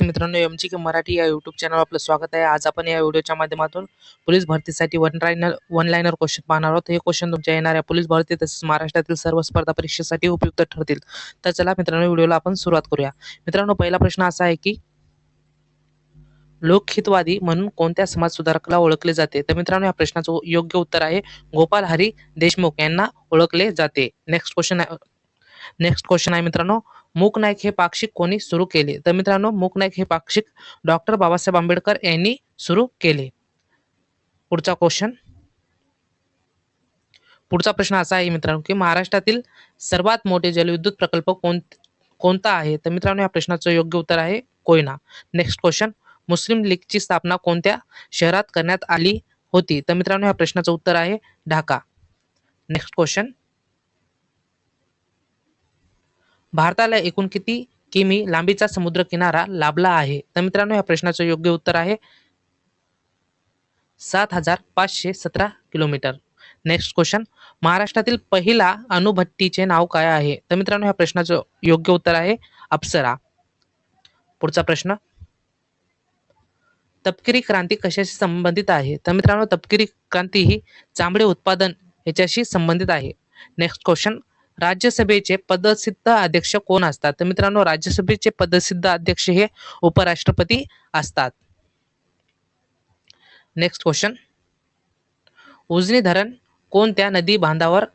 विद्यार्थी मित्रांनो, एमजीके मराठी या यूट्यूब चॅनलवर आपलं स्वागत आहे. आज आपण या व्हिडिओच्या माध्यमातून पोलीस भरतीसाठी वन लाइनर क्वेश्चन पाहणार आहोत. हे क्वेश्चन तुमच्या येणाऱ्या पोलीस भरती तसेच महाराष्ट्रातील सर्व स्पर्धा परीक्षेसाठी उपयुक्त ठरतील. तर चला मित्रांनो, व्हिडिओला आपण सुरुवात करूया. मित्रांनो, पहिला प्रश्न असा आहे की लोकहितवादी म्हणून कोणत्या समाजसुधारकाला ओळखले जाते? तर मित्रांनो, या प्रश्नाचं योग्य उत्तर आहे गोपाल हरी देशमुख यांना ओळखले जाते. नेक्स्ट क्वेश्चन आहे मित्रांनो, मूक नाईक हे पाक्षिक कोणी सुरू केले? तर मित्रांनो, मूक नाईक हे पाक्षिक डॉक्टर बाबासाहेब आंबेडकर यांनी सुरू केले. पुढचा प्रश्न असा आहे मित्रांनो की महाराष्ट्रातील सर्वात मोठे जलविद्युत प्रकल्प कोणता आहे? तर मित्रांनो, या प्रश्नाचं योग्य उत्तर आहे कोयना. नेक्स्ट क्वेश्चन, मुस्लिम लीगची स्थापना कोणत्या शहरात करण्यात आली होती? तर मित्रांनो, या प्रश्नाचं उत्तर आहे ढाका. नेक्स्ट क्वेश्चन, भारताला एकूण किती किमी लांबीचा समुद्र किनारा लाभला आहे? तर मित्रांनो, या प्रश्नाचं योग्य उत्तर आहे 7517 किलोमीटर. नेक्स्ट क्वेश्चन, महाराष्ट्रातील पहिला अणुभट्टीचे नाव काय आहे? तर मित्रांनो, या प्रश्नाचं योग्य उत्तर आहे अप्सरा. पुढचा प्रश्न, तपकिरी क्रांती कशाशी संबंधित आहे? तर मित्रांनो, तपकिरी क्रांती ही चामडे उत्पादन याच्याशी संबंधित आहे. नेक्स्ट क्वेश्चन, राज्यसभेचे पदसिद्ध अध्यक्ष कोण असतात? तर मित्रांनो, राज्यसभेचे पदसिद्ध अध्यक्ष हे उपराष्ट्रपती असतात. नेक्स्ट क्वेश्चन, उजनी धरण कोणत्या नदी बांधावर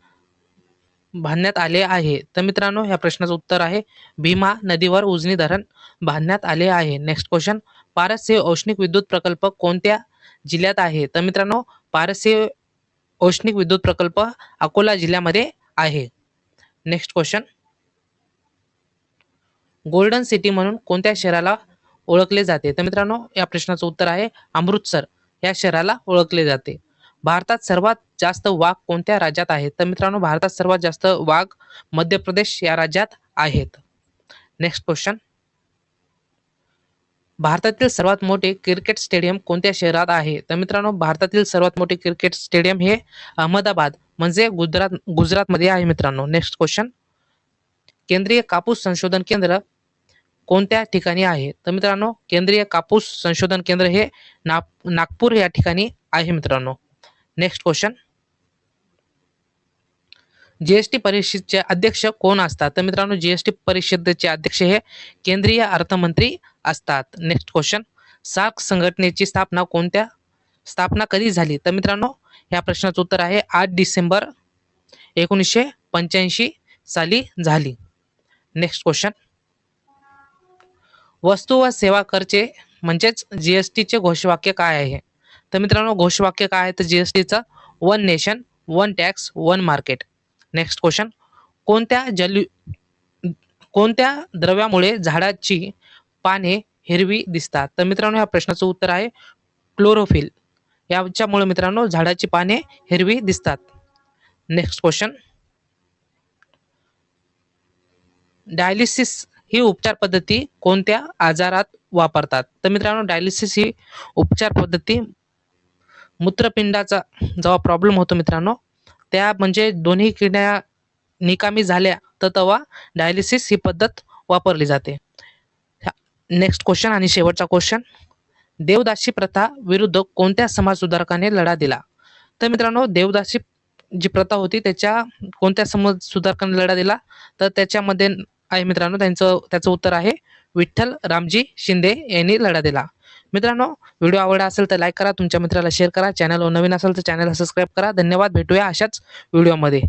बांधण्यात आले आहे? तर मित्रांनो, या प्रश्नाचं उत्तर आहे भीमा नदीवर उजनी धरण बांधण्यात आले आहे. नेक्स्ट क्वेश्चन, पारस हे औष्णिक विद्युत प्रकल्प कोणत्या जिल्ह्यात आहे? तर मित्रांनो, पारस हे औष्णिक विद्युत प्रकल्प अकोला जिल्ह्यामध्ये आहे. नेक्स्ट क्वेश्चन, गोल्डन सिटी म्हणून कोणत्या शहराला ओळखले जाते? तर मित्रांनो, या प्रश्नाचं उत्तर आहे अमृतसर या शहराला ओळखले जाते. भारतात सर्वात जास्त वाघ कोणत्या राज्यात आहेत? तर मित्रांनो, भारतात सर्वात जास्त वाघ मध्य प्रदेश या राज्यात आहेत. नेक्स्ट क्वेश्चन, भारतातील सर्वात मोठे क्रिकेट स्टेडियम कोणत्या शहरात आहे? तर मित्रांनो, भारतातील सर्वात मोठे क्रिकेट स्टेडियम हे अहमदाबाद म्हणजे गुजरातमध्ये आहे मित्रांनो. नेक्स्ट क्वेश्चन, केंद्रीय कापूस संशोधन केंद्र कोणत्या ठिकाणी आहे? तर मित्रांनो, केंद्रीय कापूस संशोधन केंद्र हे नागपूर या ठिकाणी आहे मित्रांनो. नेक्स्ट क्वेश्चन, जीएसटी परिषदेचे अध्यक्ष कोण असतात? तर मित्रांनो, जीएसटी परिषदेचे अध्यक्ष हे केंद्रीय अर्थमंत्री असतात. नेक्स्ट क्वेश्चन, सार्क संघटनेची स्थापना कधी झाली? तर मित्रांनो, या प्रश्नाचं उत्तर आहे 8 डिसेंबर 1985 साली झाली. नेक्स्ट क्वेश्चन, वस्तू व सेवा करचे म्हणजेच जीएसटीचे घोषवाक्य काय आहे? तर मित्रांनो, घोषवाक्य काय आहे? तर जीएसटीचं one nation one tax one market. Next question, कोणत्या द्रव्यामुळे झाडाची पाने हिरवी दिसतात? तर मित्रांनो, या प्रश्नाचं उत्तर आहे क्लोरोफिल. याच्यामुळे मित्रांनो झाडाची पाने हिरवी दिसतात. नेक्स्ट क्वेश्चन, डायलिसिस ही उपचार पद्धती कोणत्या आजारात वापरतात? तर मित्रांनो, डायलिसिस ही उपचार पद्धती मूत्रपिंडाचा जेव्हा प्रॉब्लेम होतो मित्रांनो, त्या म्हणजे दोन्ही किडन्या निकामी झाल्या तर तेव्हा डायलिसिस ही पद्धत वापरली जाते. नेक्स्ट क्वेश्चन आणि शेवटचा क्वेश्चन, देवदासी प्रथा विरुद्ध कोणत्या समाजसुधारकाने लढा दिला? तर मित्रांनो, देवदासी जी प्रथा होती त्याच्या कोणत्या समाजसुधारकाने लढा दिला? तर त्याच्यामध्ये आहे मित्रांनो, त्याचं उत्तर आहे विठ्ठल रामजी शिंदे यांनी लढा दिला. मित्रांनो, व्हिडिओ आवडला असेल तर लाईक करा, तुमच्या मित्राला शेअर करा, चॅनलवर नवीन असेल तर चॅनलला सबस्क्राईब करा. धन्यवाद. भेटूया अशाच व्हिडिओमध्ये.